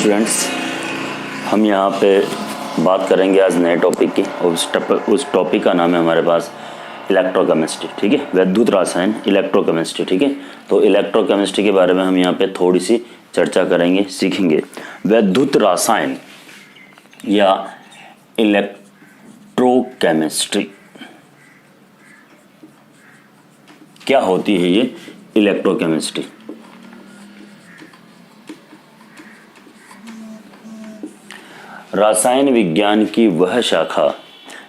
Students, हम यहाँ पे बात करेंगे आज नए टॉपिक की और उस टॉपिक का नाम है हमारे पास इलेक्ट्रोकेमिस्ट्री। ठीक है, वैद्युत रसायन इलेक्ट्रोकेमिस्ट्री। ठीक है, तो इलेक्ट्रोकेमिस्ट्री के बारे में हम यहाँ पे थोड़ी सी चर्चा करेंगे, सीखेंगे। वैद्युत रसायन या इलेक्ट्रोकेमिस्ट्री क्या होती है? ये इलेक्ट्रोकेमिस्ट्री रसायन विज्ञान की वह शाखा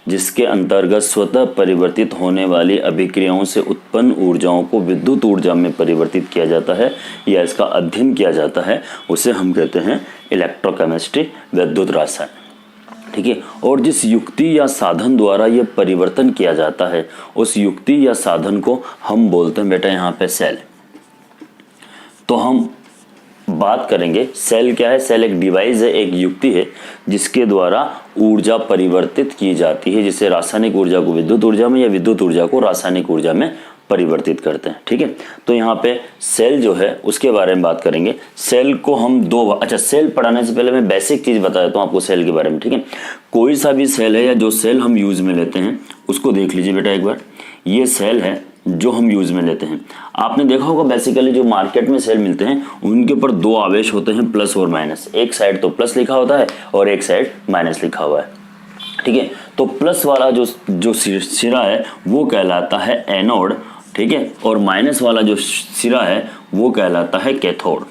जिसके अंतर्गत स्वतः परिवर्तित होने वाली अभिक्रियाओं से उत्पन्न ऊर्जाओं को विद्युत ऊर्जा में परिवर्तित किया जाता है या इसका अध्ययन किया जाता है, उसे हम कहते हैं इलेक्ट्रोकेमिस्ट्री, वैद्युत रसायन। ठीक है, और जिस युक्ति या साधन द्वारा यह परिवर्तन किया जाता है उस युक्ति या साधन को हम बोलते हैं बेटा यहाँ पे सेल। तो हम बात करेंगे सेल क्या है। सेल एक डिवाइस है, एक युक्ति है जिसके द्वारा ऊर्जा परिवर्तित की जाती है, जिससे रासायनिक ऊर्जा को विद्युत ऊर्जा में या विद्युत ऊर्जा को रासायनिक ऊर्जा में परिवर्तित करते हैं। ठीक है, तो यहाँ पे सेल जो है उसके बारे में बात करेंगे। सेल को हम सेल पढ़ाने से पहले मैं बेसिक चीज बता देता हूँ आपको सेल के बारे में। ठीक है, कोई सा भी सेल है या जो सेल हम यूज में लेते हैं उसको देख लीजिए बेटा एक बार। ये सेल है जो हम यूज में लेते हैं। आपने देखा होगा बेसिकली जो मार्केट में सेल मिलते हैं उनके ऊपर दो आवेश होते हैं, प्लस और माइनस। एक साइड तो प्लस लिखा होता है और एक साइड माइनस लिखा हुआ है। ठीक है, तो प्लस वाला जो सिरा है वो कहलाता है एनोड। ठीक है, और माइनस वाला जो सिरा है वो कहलाता है कैथोड।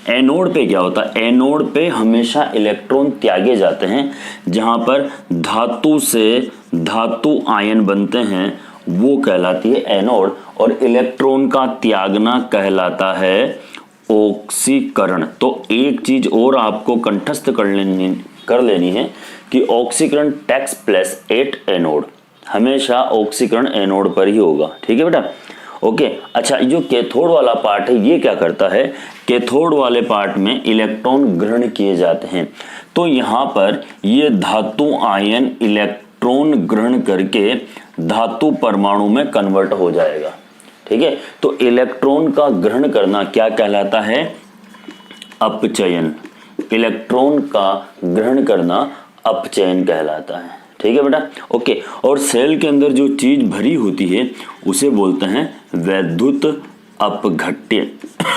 एनोड पे क्या होता है? एनोड पे हमेशा इलेक्ट्रॉन त्यागे जाते हैं। जहां पर धातु से धातु आयन बनते हैं वो कहलाती है एनोड, और इलेक्ट्रॉन का त्यागना कहलाता है ऑक्सीकरण। तो एक चीज और आपको कंठस्थ कर लेनी है कि ऑक्सीकरण टेक्स प्लेस एट एनोड। हमेशा ऑक्सीकरण एनोड पर ही होगा। ठीक है बेटा, ओके। अच्छा, जो कैथोड वाला पार्ट है ये क्या करता है? कैथोड वाले पार्ट में इलेक्ट्रॉन ग्रहण किए जाते हैं। तो यहाँ पर ये धातु आयन इलेक्ट्रॉन ग्रहण करके धातु परमाणु में कन्वर्ट हो जाएगा। ठीक है, तो इलेक्ट्रॉन का ग्रहण करना क्या कहलाता है? अपचयन। इलेक्ट्रॉन का ग्रहण करना अपचयन कहलाता है। ठीक है बेटा, ओके। और सेल के अंदर जो चीज भरी होती है उसे बोलते हैं वैद्युत अपघट्य।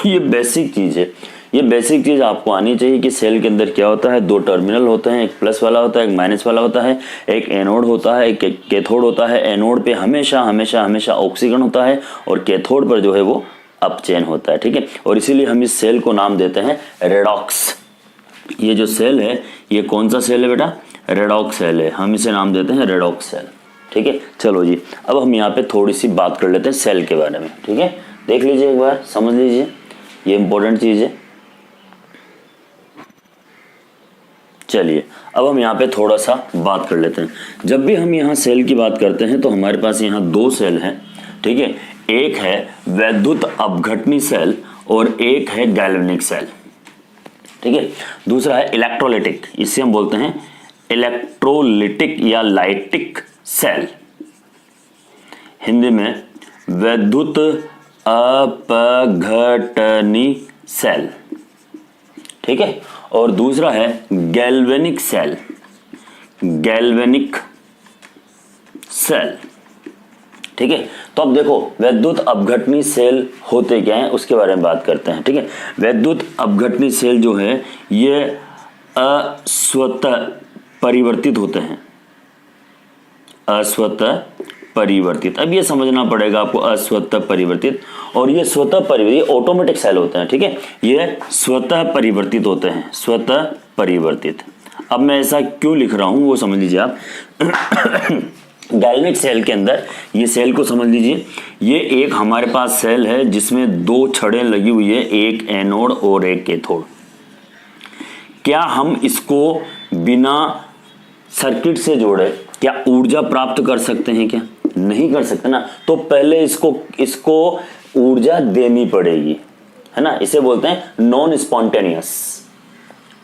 ये बेसिक चीज है, ये बेसिक चीज आपको आनी चाहिए कि सेल के अंदर क्या होता है। दो टर्मिनल होते हैं, एक प्लस वाला होता है, एक माइनस वाला होता है, एक एनोड होता है, एक कैथोड होता है। एनोड पे हमेशा हमेशा हमेशा ऑक्सीकरण होता है और कैथोड पर जो है वो अपचयन होता है। ठीक है, और इसीलिए हम इस सेल को नाम देते हैं रेडॉक्स। ये जो सेल है ये कौन सा सेल है बेटा? रेडॉक्स सेल है। हम इसे नाम देते हैं रेडॉक्स सेल। ठीक है, चलो जी, अब हम यहाँ पे थोड़ी सी बात कर लेते हैं सेल के बारे में। ठीक है, देख लीजिए एक बार, समझ लीजिए, ये इंपॉर्टेंट चीज है। चलिए अब हम यहाँ पे थोड़ा सा बात कर लेते हैं। जब भी हम यहाँ सेल की बात करते हैं तो हमारे पास यहाँ दो सेल हैं। ठीक है, एक है वैद्युत अपघटनी सेल और एक है गैल्वेनिक सेल। ठीक है, दूसरा है इलेक्ट्रोलिटिक, इसे हम बोलते हैं इलेक्ट्रोलिटिक या लाइटिक सेल। हिंदी में वैद्युत अपघटनी सेल। ठीक है, और दूसरा है गैल्वेनिक सेल, गैल्वेनिक सेल। ठीक है, तो अब देखो वैद्युत अपघटनी सेल होते क्या हैं उसके बारे में बात करते हैं। ठीक है, वैद्युत अपघटनी सेल जो है ये अस्वतः परिवर्तित होते हैं, अस्वतः परिवर्तित। अब ये समझना पड़ेगा आपको, अस्वतः परिवर्तित और ये स्वतः परिवर्तित, ऑटोमेटिक सेल होते हैं। ठीक है, ये स्वतः परिवर्तित होते हैं, स्वतः परिवर्तित। अब मैं ऐसा क्यों लिख रहा हूं वो समझ लीजिए आप। गैल्वेनिक सेल के अंदर ये सेल को समझ लीजिए, ये एक हमारे पास सेल है जिसमें दो छड़ें लगी हुई है, एक एनोड और एक कैथोड। क्या हम इसको बिना सर्किट से जोड़े क्या ऊर्जा प्राप्त कर सकते हैं? क्या नहीं कर सकते ना। तो पहले इसको ऊर्जा देनी पड़ेगी, है ना। इसे बोलते हैं नॉन स्पॉन्टेनियस।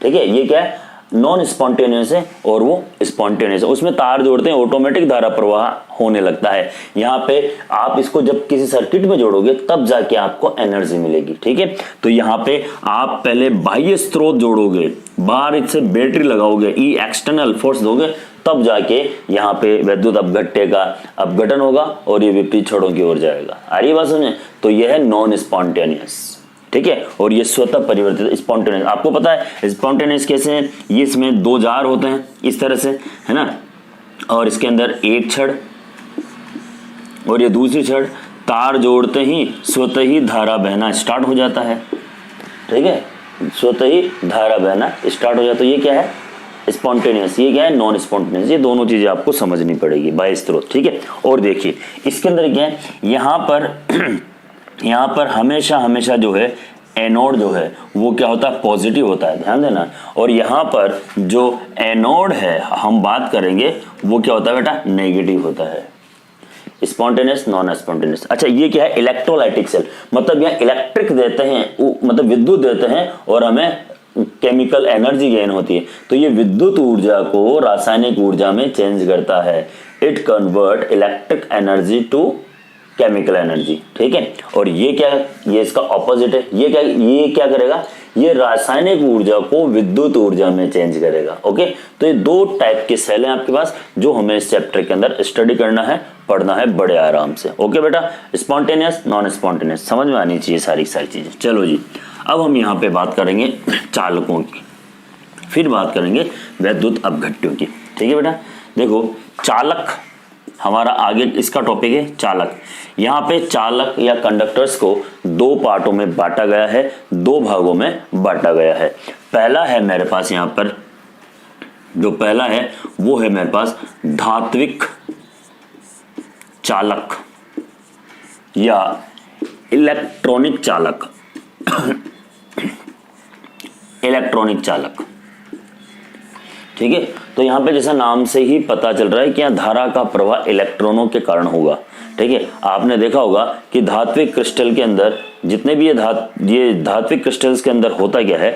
ठीक है, ये क्या है? नॉन स्पॉन्टेनियस है और वो स्पॉन्टेनियस है। उसमें तार जोड़ते हैं, ऑटोमेटिक धारा प्रवाह होने लगता है। यहाँ पे आप इसको जब किसी सर्किट में जोड़ोगे तब जाके आपको एनर्जी मिलेगी, ठीक है। तो यहाँ पे आप पहले बाह्य स्रोत जोड़ोगे, बाहर से बैटरी लगाओगे, ई एक्सटर्नल फोर्स दोगे, तब जाके यहाँ पे विद्युत अपघट्य का अपघटन होगा और ये विपरीत छोरों की ओर जाएगा। आ रही बात समझे? तो यह है नॉन स्पॉन्टेनियस, ठीक है। और ये स्वतः परिवर्तित स्पॉन्टेनियस। आपको पता है स्पॉन्टेनियस कैसे है? ये इसमें दो जार होते हैं इस तरह से, है ना, और इसके अंदर एक छड़ और ये दूसरी छड़, तार जोड़ते ही स्वतः ही धारा बहना स्टार्ट हो जाता है, ठीक है। स्वतः ही धारा बहना स्टार्ट हो जाता है। ये क्या है? स्पॉन्टेनियस। ये क्या है? Non spontaneous. ये दोनों चीजें आपको समझनी पड़ेगी, बाह्य स्रोत, ठीक है। और देखिए इसके अंदर क्या है, यहाँ पर हमेशा जो है एनोड जो है वो क्या होता है? पॉजिटिव होता है, ध्यान देना। और यहाँ पर जो एनोड है हम बात करेंगे वो क्या होता है बेटा? नेगेटिव होता है। Spontaneous, non spontaneous. अच्छा, ये क्या है? इलेक्ट्रोलाइटिक सेल, मतलब यहाँ इलेक्ट्रिक देते हैं, मतलब विद्युत देते हैं और हमें केमिकल एनर्जी गेन होती है। तो ये विद्युत ऊर्जा को रासायनिक ऊर्जा में चेंज करता है। It convert electric energy to chemical energy, ठीक है। और ये क्या है? ये इसका ऑपोजिट है। ये क्या करेगा? ये रासायनिक ऊर्जा को विद्युत ऊर्जा में चेंज करेगा। ओके, तो ये दो टाइप के सेल हैं आपके पास जो हमें इस चैप्टर के अंदर स्टडी करना है, पढ़ना है बड़े आराम से। ओके बेटा, स्पॉन्टेनियस, नॉन स्पॉन्टेनियस समझ में आनी चाहिए सारी चीजें। चलो जी, अब हम यहाँ पे बात करेंगे चालकों की, फिर बात करेंगे विद्युत अपघट्यों की, ठीक है बेटा। देखो चालक हमारा आगे इसका टॉपिक है चालक। यहाँ पे चालक या कंडक्टर्स को दो पार्टों में बांटा गया है, दो भागों में बांटा गया है। पहला है मेरे पास यहाँ पर, जो पहला है वो है मेरे पास धात्विक चालक या इलेक्ट्रॉनिक चालक। इलेक्ट्रॉनिक चालक, ठीक है। तो यहाँ पे जैसा नाम से ही पता चल रहा है कि यहाँ धारा का प्रवाह इलेक्ट्रॉनों के कारण होगा, ठीक है। आपने देखा होगा कि धात्विक क्रिस्टल के अंदर जितने भी ये धात्विक क्रिस्टल्स के अंदर होता क्या है?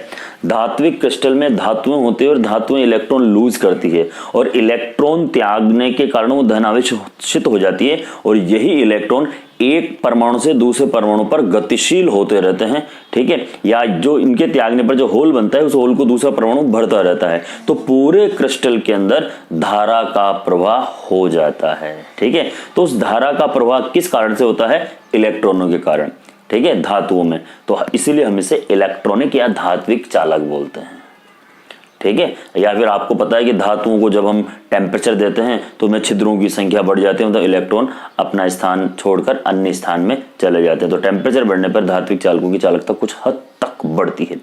धात्विक क्रिस्टल में धातुएं होती है और धातुएं इलेक्ट्रॉन लूज करती है और इलेक्ट्रॉन त्यागने के कारण वो धनावेशित हो जाती है और यही इलेक्ट्रॉन एक परमाणु से दूसरे परमाणु पर गतिशील होते रहते हैं, ठीक है। या जो इनके त्यागने पर जो होल बनता है उस होल को दूसरा परमाणु भरता रहता है, तो पूरे क्रिस्टल के अंदर धारा का प्रवाह हो जाता है, ठीक है। तो उस धारा का प्रवाह किस कारण से होता है? इलेक्ट्रॉनों के कारण, ठीक है, धातुओं में। तो इसीलिए हम इसे इलेक्ट्रॉनिक या धात्विक चालक बोलते हैं, ठीक है। या फिर आपको पता है कि धातुओं को जब हम टेम्परेचर देते हैं तो उनमें छिद्रों की संख्या बढ़ जाती है, मतलब इलेक्ट्रॉन अपना स्थान छोड़कर अन्य स्थान में चले जाते हैं। तो टेम्परेचर बढ़ने पर धात्विक चालकों की चालकता कुछ हद तक बढ़ती है,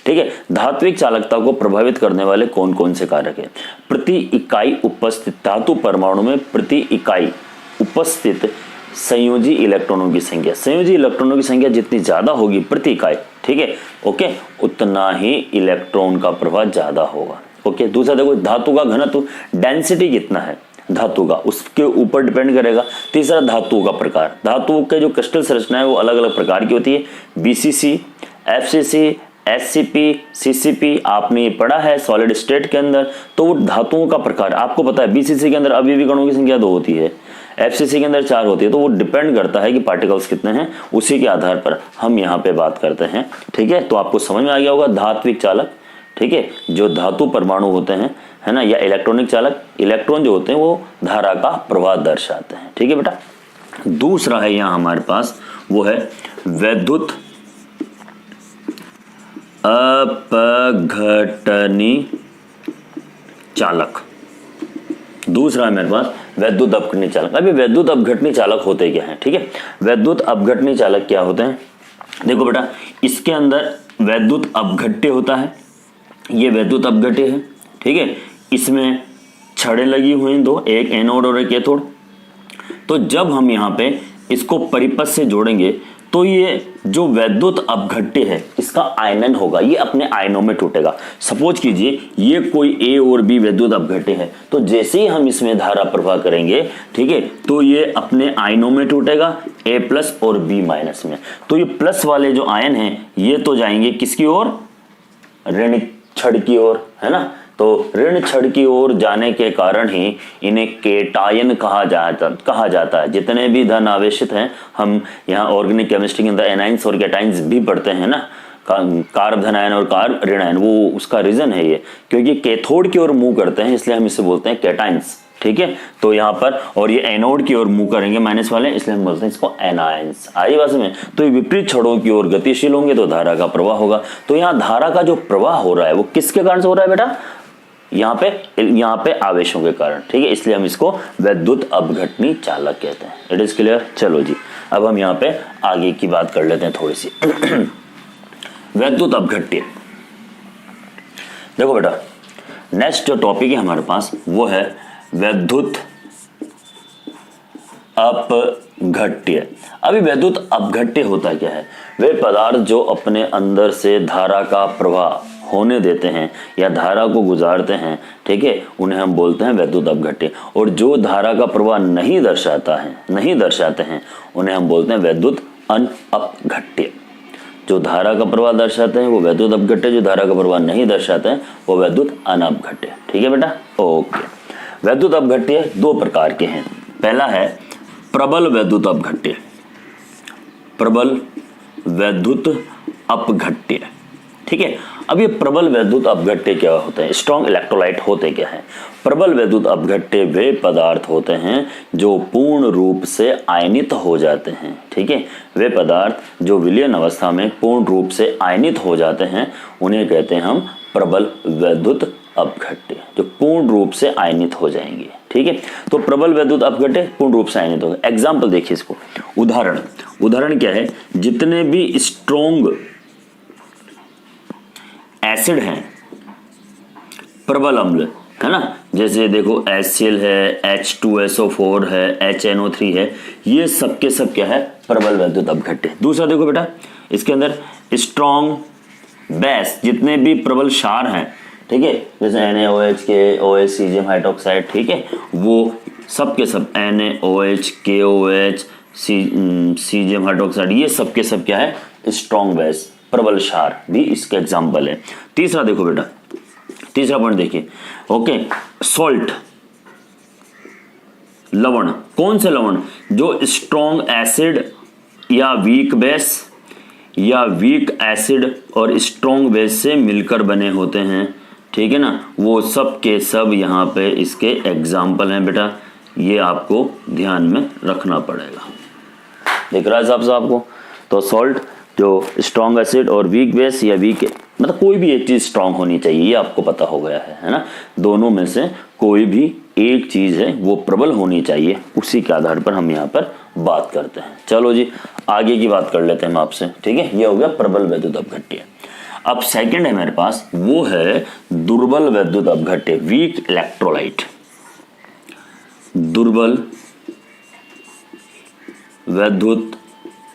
ठीक है। धात्विक चालकता को प्रभावित करने वाले कौन कौन से कारक है? प्रति इकाई उपस्थित धातु परमाणु में प्रति इकाई उपस्थित संयोजी इलेक्ट्रॉनों की संख्या, संयोजी इलेक्ट्रॉनों की संख्या जितनी ज्यादा होगी प्रति इकाई, ठीक है, ओके, उतना ही इलेक्ट्रॉन का प्रवाह ज्यादा होगा। ओके, दूसरा देखो धातु का घनत्व, डेंसिटी कितना है धातु का, उसके ऊपर डिपेंड करेगा। तीसरा धातुओं का प्रकार, धातुओं के जो क्रिस्टल संरचना है वो अलग अलग प्रकार की होती है। बीसीसी, एफसीसी, एससीपी, सीसीपी आपने ये पढ़ा है सॉलिड स्टेट के अंदर। तो वो धातुओं का प्रकार आपको पता है, बीसीसी के अंदर अवयवी कणों की संख्या 2 होती है, एफसीसी के अंदर 4 होती है। तो वो डिपेंड करता है कि पार्टिकल्स कितने हैं, उसी के आधार पर हम यहाँ पे बात करते हैं, ठीक है। तो आपको समझ में आ गया होगा धात्विक चालक, ठीक है, जो धातु परमाणु होते हैं, है ना, या इलेक्ट्रॉनिक चालक, इलेक्ट्रॉन जो होते हैं वो धारा का प्रवाह दर्शाते हैं, ठीक है बेटा। दूसरा है यहाँ हमारे पास वो है विद्युत अपघटनी चालक। दूसरा है मेरे पास विद्युत अपघटनी चालक। अभी विद्युत अपघटनी चालक होते क्या हैं, ठीक है। विद्युत अपघटनी चालक क्या होते हैं? देखो बेटा, इसके अंदर विद्युत अपघट्य होता है, ये विद्युत अपघट्य है, ठीक है। इसमें छड़ें लगी हुई हैं 2, एक एनोड और एक कैथोड। तो जब हम यहाँ पे इसको परिपथ से जोड़ेंगे तो ये जो विद्युत अपघट्य है इसका आयनन होगा, ये अपने आयनों में टूटेगा। सपोज कीजिए ये कोई ए और बी विद्युत अपघट्य है, तो जैसे ही हम इसमें धारा प्रवाह करेंगे, ठीक है, तो ये अपने आयनों में टूटेगा, ए प्लस और बी माइनस में। तो ये प्लस वाले जो आयन हैं ये तो जाएंगे किसकी ओर? ऋण छड़ की ओर, है ना, तो ऋण छड़ की ओर जाने के कारण ही इन्हें केटायन कहा जाता है। जितने भी धन आवेशित हैं, हम यहाँ ऑर्गेनिक केमिस्ट्री के अंदर एनाइंस और केटाइंस भी पढ़ते हैं ना, कार्ब धनायन और कार्ब ऋणायन, वो उसका रीजन है ये, क्योंकि कैथोड की ओर मूव करते हैं इसलिए हम इसे बोलते हैं केटाइंस। ठीक है, तो यहाँ पर, और ये एनोड की ओर मूव करेंगे माइनस वाले, इसलिए हम बोलते हैं इसको एनायंस। आई बात में, तो ये विपरीत छड़ों की ओर गतिशील होंगे तो धारा का प्रवाह होगा। तो यहाँ धारा का जो प्रवाह हो रहा है वो किसके कारण से हो रहा है बेटा? यहाँ पे आवेशों के कारण। ठीक है, इसलिए हम इसको वैद्युत अपघटनी चालक कहते हैं। It is clear? चलो जी, अब हम यहाँ पे आगे की बात कर लेते हैं थोड़ी सी। वैद्युत अपघट्य। देखो बेटा, नेक्स्ट जो टॉपिक है हमारे पास वो है वैद्युत अपघट्य। अभी वैद्युत अपघट्य होता क्या है? वे पदार्थ जो अपने अंदर से धारा का प्रवाह होने देते हैं या धारा को गुजारते हैं, ठीक है, उन्हें हम बोलते हैं वैद्युत अपघट्य। और जो धारा का प्रवाह नहीं दर्शाते हैं उन्हें हम बोलते हैं वैद्युत अनअपघट्य। जो धारा का प्रवाह दर्शाते हैं वो वैद्युत अपघट्य, जो धारा का प्रवाह नहीं दर्शाते हैं वो वैद्युत अनअपघट्य। ठीक है बेटा, ओके। वैद्युत अपघट्य दो प्रकार के हैं। पहला है प्रबल वैद्युत अपघट्य। प्रबल वैद्युत अपघट्य, ठीक है। अब ये प्रबल वैद्युत अपघट्य क्या होते हैं? स्ट्रॉन्ग इलेक्ट्रोलाइट होते क्या हैं? प्रबल वैद्युत अपघट्य वे पदार्थ होते हैं जो पूर्ण रूप से आयनित हो जाते हैं। ठीक है, वे पदार्थ जो विलयन अवस्था में पूर्ण रूप से आयनित हो जाते हैं उन्हें कहते हैं हम प्रबल वैद्युत अपघट्य, जो पूर्ण रूप से आयनित हो जाएंगे। ठीक है, तो प्रबल वैद्युत अपघट्य पूर्ण रूप से आयनित होगा। एग्जाम्पल देखिए इसको, उदाहरण क्या है? जितने भी स्ट्रॉन्ग एसिड हैं, प्रबल अम्ल है ना, जैसे देखो HCl है, H2SO4 है, HNO3 है, ये सब के सब क्या है? प्रबल वैद्युत अपघट्य। दूसरा देखो बेटा, इसके अंदर स्ट्रॉन्ग बेस, जितने भी प्रबल क्षार हैं, ठीक है, जैसे NaOH, KOH, सीजियम हाइड्रोक्साइड, ठीक है, वो सब के सब NaOH, KOH, सीजियम हाइड्रोक्साइड, ये सब के सब क्या है? स्ट्रॉन्ग बेस, प्रबल क्षार भी इसके एग्जाम्पल है। तीसरा देखो बेटा, तीसरा पॉइंट देखिए, ओके, सॉल्ट, लवण। कौन से लवण? जो स्ट्रॉन्ग एसिड या वीक बेस या वीक एसिड और स्ट्रॉन्ग बेस से मिलकर बने होते हैं, ठीक है ना, वो सब के सब यहाँ पे इसके एग्जाम्पल हैं बेटा। ये आपको ध्यान में रखना पड़ेगा। दिख रहा है साहब आपको? तो सॉल्ट, जो स्ट्रॉन्ग एसिड और वीक बेस या वीक, मतलब कोई भी एक चीज स्ट्रॉन्ग होनी चाहिए, ये आपको पता हो गया है ना। दोनों में से कोई भी एक चीज है वो प्रबल होनी चाहिए, उसी के आधार पर हम यहाँ पर बात करते हैं। चलो जी, आगे की बात कर लेते हैं हम आपसे। ठीक है, ये हो गया प्रबल वैद्युत अपघट्य। अब सेकंड है मेरे पास, वो है दुर्बल वैद्युत अपघट्य, वीक इलेक्ट्रोलाइट। दुर्बल वैद्युत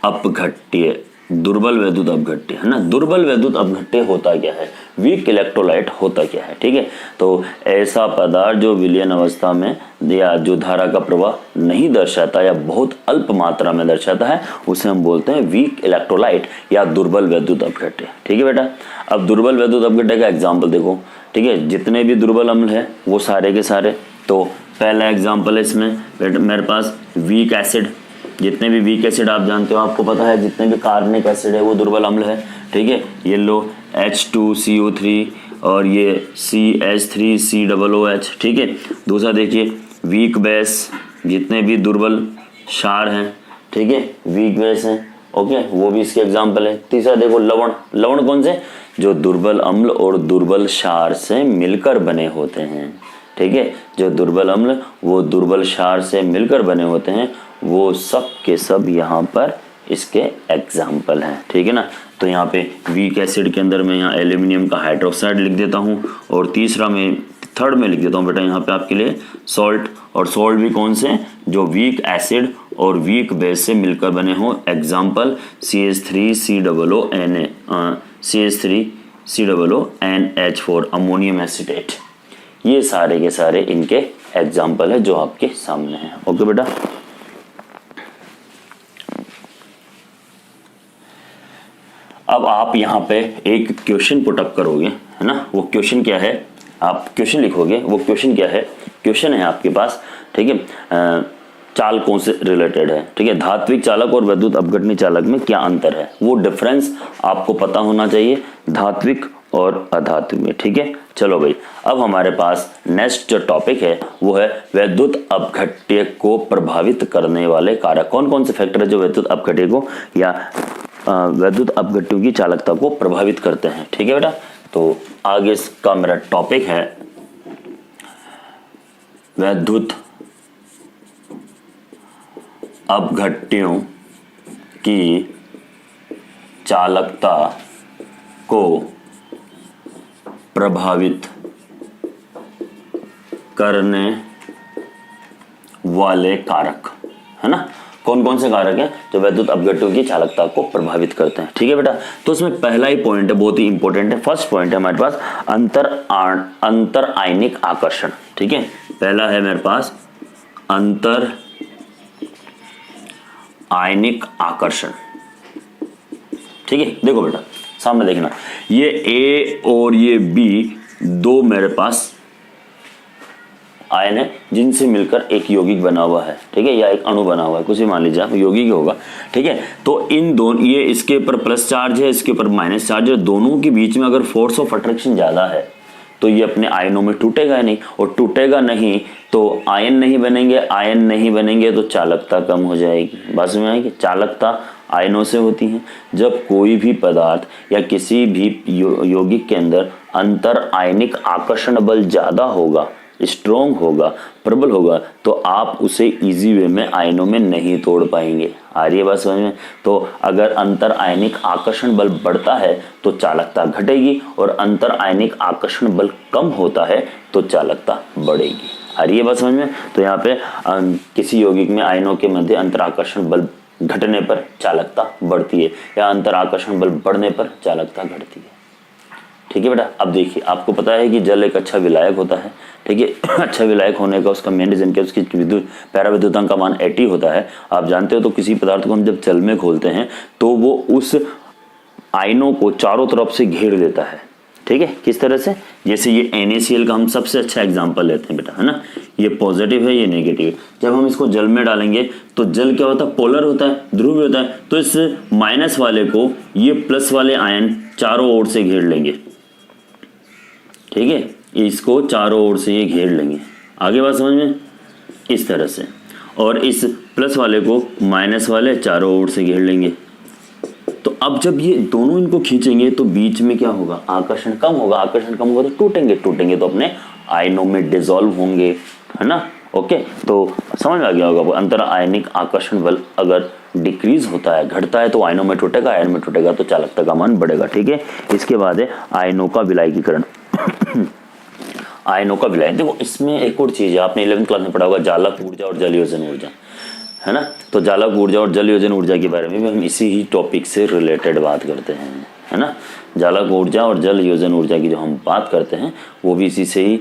अपघट्य, दुर्बल वैद्युत अपघट्य है ना। दुर्बल वैद्युत अपघट्य होता क्या है? वीक इलेक्ट्रोलाइट होता क्या है? ठीक है, तो ऐसा पदार्थ जो विलयन अवस्था में या जो धारा का प्रवाह नहीं दर्शाता या बहुत अल्प मात्रा में दर्शाता है, उसे हम बोलते हैं वीक इलेक्ट्रोलाइट या दुर्बल वैद्युत अपघट्य। ठीक है बेटा, अब दुर्बल वैद्युत अपघट्य का एग्जाम्पल देखो। ठीक है, जितने भी दुर्बल अम्ल है वो सारे के सारे, तो पहला एग्जाम्पल है इसमें मेरे पास वीक एसिड। जितने भी वीक एसिड आप जानते हो, आपको पता है, जितने भी कार्बनिक एसिड है वो दुर्बल अम्ल है। ठीक है, ये लो H2CO3 और ये CH3COOH। ठीक है, दूसरा देखिए वीक बेस, जितने भी दुर्बल क्षार हैं, ठीक है, वीक बेस हैं, ओके, वो भी इसके एग्जाम्पल है। तीसरा देखो लवण। लवण कौन से? जो दुर्बल अम्ल और दुर्बल क्षार से मिलकर बने होते हैं। ठीक है, जो दुर्बल अम्ल वो दुर्बल क्षार से मिलकर बने होते हैं, वो सब के सब यहाँ पर इसके एग्जाम्पल हैं। ठीक है ना, तो यहाँ पे वीक एसिड के अंदर मैं यहाँ एल्यूमिनियम का हाइड्रोक्साइड लिख देता हूँ, और थर्ड में लिख देता हूँ बेटा यहाँ पे आपके लिए सॉल्ट। और सॉल्ट भी कौन से? जो वीक एसिड और वीक बेस से मिलकर बने हों। Example CH3COONA, CH3COONH4, ammonium acetate. ये सारे के सारे इनके एग्जाम्पल है जो आपके सामने हैं। ओके बेटा, अब आप यहाँ पे एक क्वेश्चन पुट अप करोगे, है ना। वो क्वेश्चन क्या है? आप क्वेश्चन लिखोगे, वो क्वेश्चन क्या है, क्वेश्चन है आपके पास, ठीक है, चालकों से रिलेटेड है, ठीक है, धात्विक चालक और वैद्युत अपघटनी चालक में क्या अंतर है, वो डिफरेंस आपको पता होना चाहिए धात्विक और अधात्विक में, ठीक है। चलो भाई, अब हमारे पास नेक्स्ट जो टॉपिक है वो है वैद्युत अपघट्य को प्रभावित करने वाले कारक। कौन कौन से फैक्टर है जो वैद्युत अपघट्य को या वैद्युत अपघट्यों की चालकता को प्रभावित करते हैं, ठीक है बेटा। तो आगे इसका मेरा टॉपिक है वैद्युत अपघट्यों की चालकता को प्रभावित करने वाले कारक, है ना। कौन कौन से कारक हैं जो वैद्युत अपघट्यों की चालकता को प्रभावित करते हैं, ठीक है बेटा। तो उसमें पहला ही पॉइंट है, बहुत ही इंपॉर्टेंट है, फर्स्ट पॉइंट है हमारे पास अंतर आयनिक आकर्षण, ठीक है। पहला है मेरे पास अंतर आयनिक आकर्षण, ठीक है। देखो बेटा सामने देखना, ये ए और ये बी दो मेरे पास आयन है जिनसे मिलकर एक यौगिक बना हुआ है, ठीक है, या एक अणु बना हुआ है, कुछ भी मान लीजिए आप, यौगिक ही होगा, ठीक है। तो इन दोनों, ये इसके ऊपर प्लस चार्ज है, इसके ऊपर माइनस चार्ज है, दोनों के बीच में अगर फोर्स ऑफ अट्रैक्शन ज्यादा है तो ये अपने आयनों में टूटेगा नहीं, और टूटेगा नहीं तो आयन नहीं बनेंगे, आयन नहीं बनेंगे तो चालकता कम हो जाएगी। बात समझ में आएगी, चालकता आयनों से होती है। जब कोई भी पदार्थ या किसी भी यौगिक के अंदर अंतर आयनिक आकर्षण बल ज्यादा होगा, स्ट्रोंग होगा, प्रबल होगा, तो आप उसे इजी वे में आयनों में नहीं तोड़ पाएंगे। आ रही है बात समझ में। तो अगर अंतर आयनिक आकर्षण बल बढ़ता है तो चालकता घटेगी, और अंतर आयनिक आकर्षण बल कम होता है तो चालकता बढ़ेगी। आ रही है बात समझ में। तो यहाँ पे किसी यौगिक में आयनों के मध्य अंतर आकर्षण बल घटने पर चालकता बढ़ती है, या अंतर आकर्षण बल बढ़ने पर चालकता घटती है, ठीक है बेटा। अब देखिए, आपको पता है कि जल एक अच्छा विलायक होता है, ठीक है। अच्छा विलायक होने का उसका मेन रीजन क्या, उसकी विद्युत पैराविद्युतांक का मान 80 होता है, आप जानते हो। तो किसी पदार्थ को हम जब जल में घोलते हैं तो वो उस आयनों को चारों तरफ से घेर लेता है, ठीक है। किस तरह से, जैसे ये NaCl का हम सबसे अच्छा एग्जांपल लेते हैं बेटा, है ना। ये पॉजिटिव है, ये नेगेटिव। जब हम इसको जल में डालेंगे तो जल क्या होता है, पोलर होता है, ध्रुवीय होता है। तो इस माइनस वाले को ये प्लस वाले आयन चारों ओर से घेर लेंगे, ठीक है। इसको चारों ओर से ये घेर लेंगे, आगे बात समझ में, इस तरह से। और इस प्लस वाले को माइनस वाले चारों ओर से घेर लेंगे। तो अब जब ये दोनों इनको खींचेंगे तो बीच में क्या होगा, आकर्षण कम होगा। आकर्षण कम होगा तो टूटेंगे तो अपने आयनों में डिसॉल्व होंगे, है ना। ओके, तो समझ में आ गया होगा। अंतर आयनिक आकर्षण बल अगर डिक्रीज होता है, घटता है, तो आयनों में टूटेगा, आयन में टूटेगा तो चालकता का मान बढ़ेगा, ठीक है। इसके बाद है आयनों का विलायकीकरण। आयनों का विलयन, देखो इसमें एक और चीज है, आपने 11th क्लास में पढ़ा होगा, जालक ऊर्जा और जल योजन ऊर्जा, है ना। तो जालक ऊर्जा और जल योजन ऊर्जा के बारे में भी हम इसी ही टॉपिक से रिलेटेड बात करते हैं, है ना। जालक ऊर्जा और जल योजन ऊर्जा की जो हम बात करते हैं वो भी इसी से ही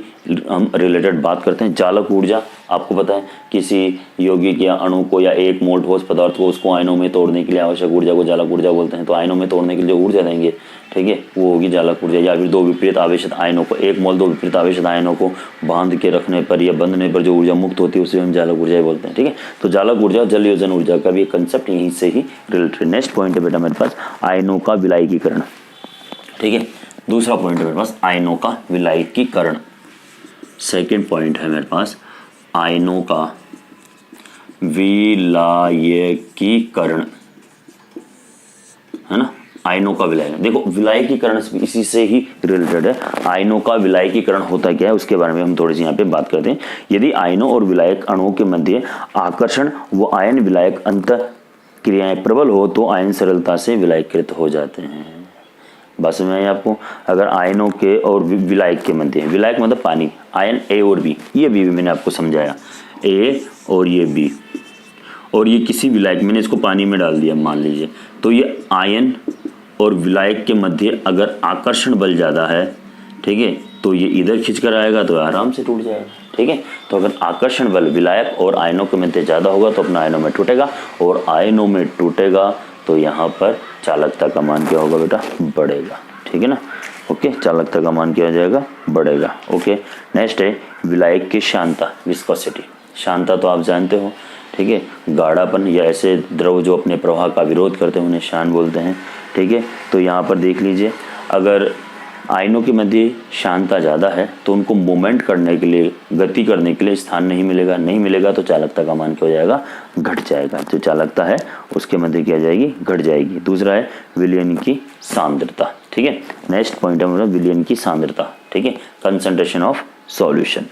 हम रिलेटेड बात करते हैं। जालक ऊर्जा आपको पता है, किसी यौगिक या अणु को या एक मोल ठोस पदार्थ को उसको आयनों में तोड़ने के लिए आवश्यक ऊर्जा को जालक ऊर्जा बोलते हैं। तो आयनों में तोड़ने के लिए जो ऊर्जा देंगे, ठीक है, वो होगी जालक ऊर्जा। या फिर दो विपरीत आवेशित आयनों को, एक मोल दो विपरीत आवेशित आयनों को बांध के रखने पर या बंधने पर जो ऊर्जा मुक्त होती है उसे हम जालक ऊर्जा बोलते हैं, ठीक है। तो जालक ऊर्जा जल योजन ऊर्जा का भी कंसेप्ट यहीं से ही रिलेटेड। नेक्स्ट पॉइंट है बेटा मेरे पास आयनों का विलायकीकरण, ठीक है। दूसरा पॉइंट है मेरे पास आयनों का विलायकीकरण। सेकंड पॉइंट है मेरे पास आयनों का विलायकीकरण, है ना। आयनों का विलायक, देखो विलायकीकरण इसी से ही रिलेटेड है। आयनों का विलायकीकरण होता क्या है उसके बारे में हम थोड़ी सी यहाँ पे बात करते हैं। यदि आयनों और विलायक अणुओं के मध्य आकर्षण व आयन विलायक अंतर क्रियाएं प्रबल हो तो आयन सरलता से विलायकीकृत हो जाते हैं। बस मैं आपको, अगर आयनों के और विलायक के मध्य, विलायक मतलब पानी, आयन ए और बी, ये भी मैंने आपको समझाया, ए और ये बी, और ये किसी विलायक, मैंने इसको पानी में डाल दिया मान लीजिए, तो ये आयन और विलायक के मध्य अगर आकर्षण बल ज़्यादा है, ठीक है, तो ये इधर खींच कर आएगा तो आराम से टूट जाएगा, ठीक है। तो अगर आकर्षण बल विलायक और आयनों के मध्य ज़्यादा होगा तो अपना आयनों में टूटेगा, और आयनों में टूटेगा तो यहाँ पर चालकता का मान क्या होगा बेटा, बढ़ेगा, ठीक है ना। ओके, चालकता का मान क्या हो जाएगा, बढ़ेगा। ओके, नेक्स्ट है विलायक की शांता, विस्कोसिटी। शांता तो आप जानते हो, ठीक है, गाढ़ापन या ऐसे द्रव जो अपने प्रवाह का विरोध करते हैं उन्हें शान बोलते हैं, ठीक है। तो यहाँ पर देख लीजिए, अगर आयनों के मध्य शांता ज़्यादा है तो उनको मूवमेंट करने के लिए, गति करने के लिए स्थान नहीं मिलेगा, नहीं मिलेगा तो चालकता का मान क्या हो जाएगा, घट जाएगा। जो चालकता है उसके मध्य क्या जाएगी, घट जाएगी। दूसरा है विलयन की सांद्रता, ठीक है। नेक्स्ट पॉइंट है विलयन की सांद्रता, ठीक है, कंसंट्रेशन ऑफ सॉल्यूशन।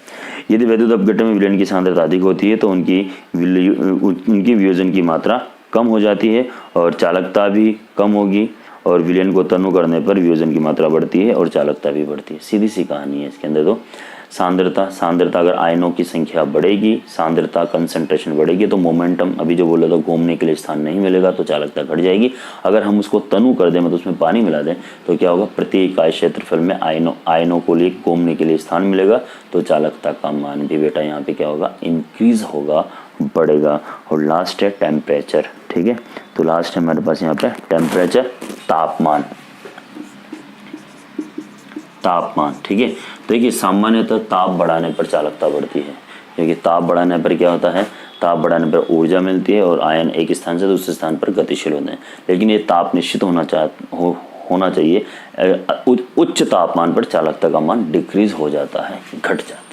यदि वैद्युत अपघटन में विलयन की सांद्रता अधिक होती है तो उनकी वियोजन की मात्रा कम हो जाती है और चालकता भी कम होगी, और विलयन को तनु करने पर वियोजन की मात्रा बढ़ती है और चालकता भी बढ़ती है। सीधी सी कहानी है इसके अंदर। तो सांद्रता अगर आयनों की संख्या बढ़ेगी, सांद्रता कंसंट्रेशन बढ़ेगी तो मोमेंटम, अभी जो बोला था, घूमने के लिए स्थान नहीं मिलेगा तो चालकता घट जाएगी। अगर हम उसको तनु कर दें, मतलब उसमें पानी मिला दें, तो क्या होगा, प्रति इकाई क्षेत्रफल में आयनों को लिए घूमने के लिए स्थान मिलेगा, तो चालकता का मान भी बेटा यहाँ पे क्या होगा, इंक्रीज होगा, बढ़ेगा। और लास्ट है टेम्परेचर, ठीक है। तो लास्ट है हमारे पास यहाँ पे टेम्परेचर, तापमान, ठीक है। देखिए सामान्यतः ताप बढ़ाने पर चालकता बढ़ती है, क्योंकि ताप बढ़ाने पर क्या होता है, ताप बढ़ाने पर ऊर्जा मिलती है और आयन एक स्थान से दूसरे स्थान पर गतिशील होते हैं। लेकिन ये ताप निश्चित होना चाहिए, उच्च तापमान पर चालकता का मान डिक्रीज हो जाता है, घट जाता है।